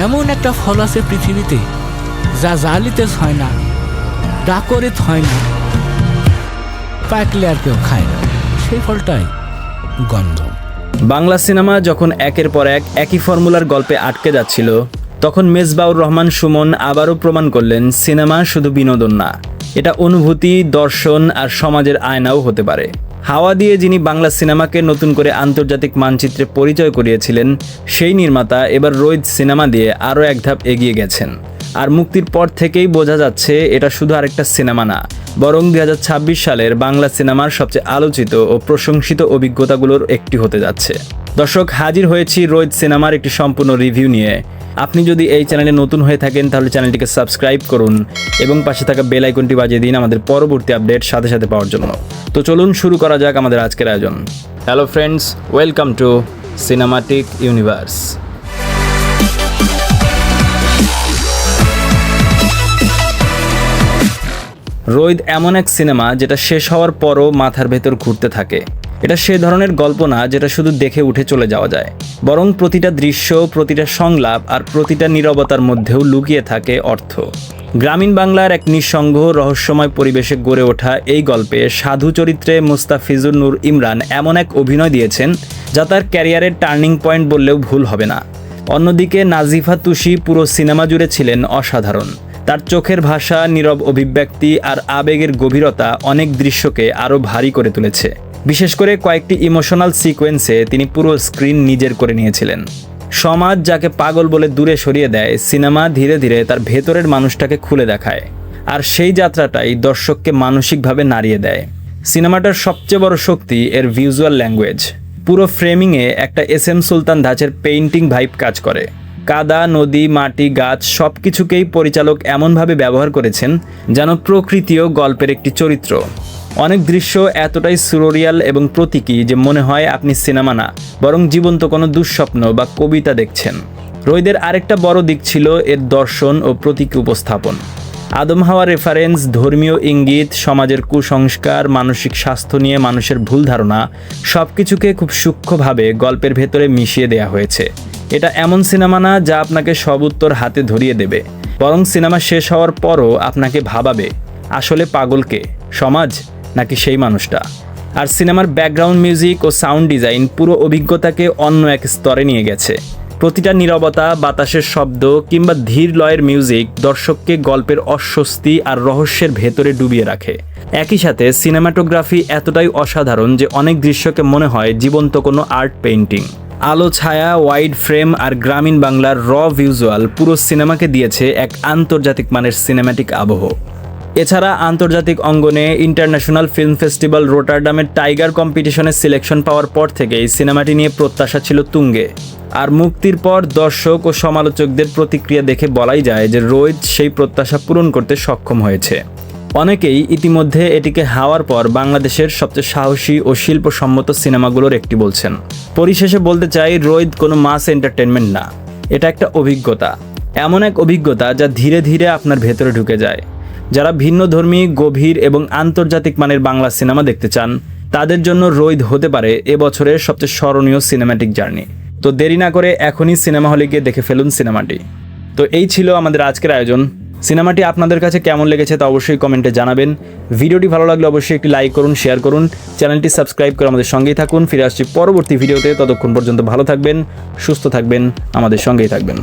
এমন একটা ফল আছে পৃথিবীতে যা জালিতে হয় না, ডাকরে হয় না, পাকলে আর কেউ খায় না, সেই ফলটাই গন্ধম। বাংলা সিনেমা যখন একের পর এক একই ফর্মুলার গল্পে আটকে যাচ্ছিল, তখন মেজবাউর রহমান সুমন আবারও প্রমাণ করলেন সিনেমা শুধু বিনোদন না, এটা অনুভূতি, দর্শন আর সমাজের আয়নাও হতে পারে। হাওয়া দিয়ে যিনি বাংলা সিনেমাকে নতুন করে আন্তর্জাতিক মানচিত্রে পরিচয় করিয়েছিলেন, সেই নির্মাতা এবার রোদ সিনেমা দিয়ে আরও এক ধাপ এগিয়ে গেছেন। আর মুক্তির পর থেকেই বোঝা যাচ্ছে এটা শুধু আরেকটা সিনেমা না, বরং 2026 সালের বাংলা সিনেমার সবচেয়ে আলোচিত ও প্রশংসিত অভিজ্ঞতাগুলোর একটি হতে যাচ্ছে। দর্শক, হাজির হয়েছি রোদ সিনেমার একটি সম্পূর্ণ রিভিউ নিয়ে। আপনি যদি এই চ্যানেলে নতুন হয়ে থাকেন তাহলে চ্যানেলটিকে সাবস্ক্রাইব করুন এবং পাশে থাকা বেল আইকনটি বাজিয়ে দিন আমাদের পরবর্তী আপডেট সাথে সাথে পাওয়ার জন্য। তো চলুন শুরু করা যাক আমাদের আজকের আয়োজন। Hello friends, welcome to cinematic universe. রোদ এমন এক সিনেমা যেটা শেষ হওয়ার পরও মাথার ভেতর ঘুরতে থাকে। এটা সে ধরনের গল্প না যেটা শুধু দেখে উঠে চলে যাওয়া যায়, বরং প্রতিটা দৃশ্য, প্রতিটা সংলাপ আর প্রতিটা নীরবতার মধ্যেও লুকিয়ে থাকে অর্থ। গ্রামীণ বাংলার এক নিঃসঙ্গ রহস্যময় পরিবেশে গড়ে ওঠা এই গল্পে সাধু চরিত্রে মুস্তাফিজুর নূর ইমরান এমন এক অভিনয় দিয়েছেন যা তার ক্যারিয়ারের টার্নিং পয়েন্ট বললেও ভুল হবে না। অন্যদিকে নাজিফা তুষি পুরো সিনেমা জুড়ে ছিলেন অসাধারণ। তার চোখের ভাষা, নীরব অভিব্যক্তি আর আবেগের গভীরতা অনেক দৃশ্যকে আরও ভারী করে তুলেছে। বিশেষ করে কয়েকটি ইমোশনাল সিকোয়েন্সে তিনি পুরো স্ক্রিন নিজের করে নিয়েছিলেন। সমাজ যাকে পাগল বলে দূরে সরিয়ে দেয়, সিনেমা ধীরে ধীরে তার ভেতরের মানুষটাকে খুলে দেখায়, আর সেই যাত্রাটাই দর্শককে মানসিকভাবে নাড়িয়ে দেয়। সিনেমাটার সবচেয়ে বড় শক্তি এর ভিজুয়াল ল্যাঙ্গুয়েজ। পুরো ফ্রেমিংয়ে একটা SM সুলতান ধাঁচের পেইন্টিং ভাইব কাজ করে। কাদা, নদী, মাটি, গাছ সব কিছুকেই পরিচালক এমনভাবে ব্যবহার করেছেন যেন প্রকৃতিও গল্পের একটি চরিত্র। অনেক দৃশ্য এতটাই সুররিয়াল এবং প্রতীকী যে মনে হয় আপনি সিনেমা না, বরং জীবন্ত কোনো দুঃস্বপ্ন বা কবিতা দেখছেন। রোদের আরেকটা বড় দিক ছিল এর দর্শন ও প্রতীকী উপস্থাপন। আদম হাওয়া রেফারেন্স, ধর্মীয় ইঙ্গিত, সমাজের কুসংস্কার, মানসিক স্বাস্থ্য নিয়ে মানুষের ভুল ধারণা সব কিছুকে খুব সূক্ষ্মভাবে গল্পের ভেতরে মিশিয়ে দেয়া হয়েছে। এটা এমন সিনেমা না যা আপনাকে সব উত্তর হাতে ধরিয়ে দেবে, বরং সিনেমা শেষ হওয়ার পরও আপনাকে ভাবাবে আসলে পাগলকে, সমাজ নাকি সেই মানুষটা। আর সিনেমার ব্যাকগ্রাউন্ড মিউজিক ও সাউন্ড ডিজাইন পুরো অভিজ্ঞতাকে অন্য এক স্তরে নিয়ে গেছে। প্রতিটা নীরবতা, বাতাসের শব্দ কিংবা ধীর লয়ের মিউজিক দর্শককে গল্পের অস্বস্তি আর রহস্যের ভেতরে ডুবিয়ে রাখে। একই সাথে সিনেমাটোগ্রাফি এতটাই অসাধারণ যে অনেক দৃশ্যকে মনে হয় জীবন্ত কোনো আর্ট পেইন্টিং। আলো, ছায়া, ওয়াইড ফ্রেম আর গ্রামীণ বাংলার র ভিজুয়াল পুরো সিনেমাকে দিয়েছে এক আন্তর্জাতিক মানের সিনেম্যাটিক আবহ। এছাড়া আন্তর্জাতিক অঙ্গনে ইন্টারন্যাশনাল ফিল্ম ফেস্টিভ্যাল রোটারডামের টাইগার কম্পিটিশনে সিলেকশন পাওয়ার পর থেকেই সিনেমাটি নিয়ে প্রত্যাশা ছিল তুঙ্গে। আর মুক্তির পর দর্শক ও সমালোচকদের প্রতিক্রিয়া দেখে বলাই যায় যে রোদ সেই প্রত্যাশা পূরণ করতে সক্ষম হয়েছে। অনেকেই ইতিমধ্যে এটিকে হাওয়ার পর বাংলাদেশের সবচেয়ে সাহসী ও শিল্পসম্মত সিনেমাগুলোর একটি বলছেন। পরিশেষে বলতে চাই, রোদ কোনো মাস এন্টারটেনমেন্ট না, এটা একটা অভিজ্ঞতা। এমন এক অভিজ্ঞতা যা ধীরে ধীরে আপনার ভেতরে ঢুকে যায়। যারা ভিন্নধর্মী, গভীর এবং আন্তর্জাতিক মানের বাংলা সিনেমা দেখতে চান, তাদের জন্য রোদ হতে পারে এবছরের সবচেয়ে স্মরণীয় সিনেম্যাটিক জার্নি। তো দেরি না করে এখনই সিনেমা হলে গিয়ে দেখে ফেলুন সিনেমাটি। তো এই ছিল আমাদের আজকের আয়োজন। সিনেমাটি আপনাদের কাছে কেমন লেগেছে তা অবশ্যই কমেন্টে জানাবেন। ভিডিওটি ভালো লাগলে অবশ্যই একটি লাইক করুন, শেয়ার করুন, চ্যানেলটি সাবস্ক্রাইব করে আমাদের সঙ্গেই থাকুন। ফিরে আসছি পরবর্তী ভিডিওতে। ততক্ষণ পর্যন্ত ভালো থাকবেন, সুস্থ থাকবেন, আমাদের সঙ্গেই থাকবেন।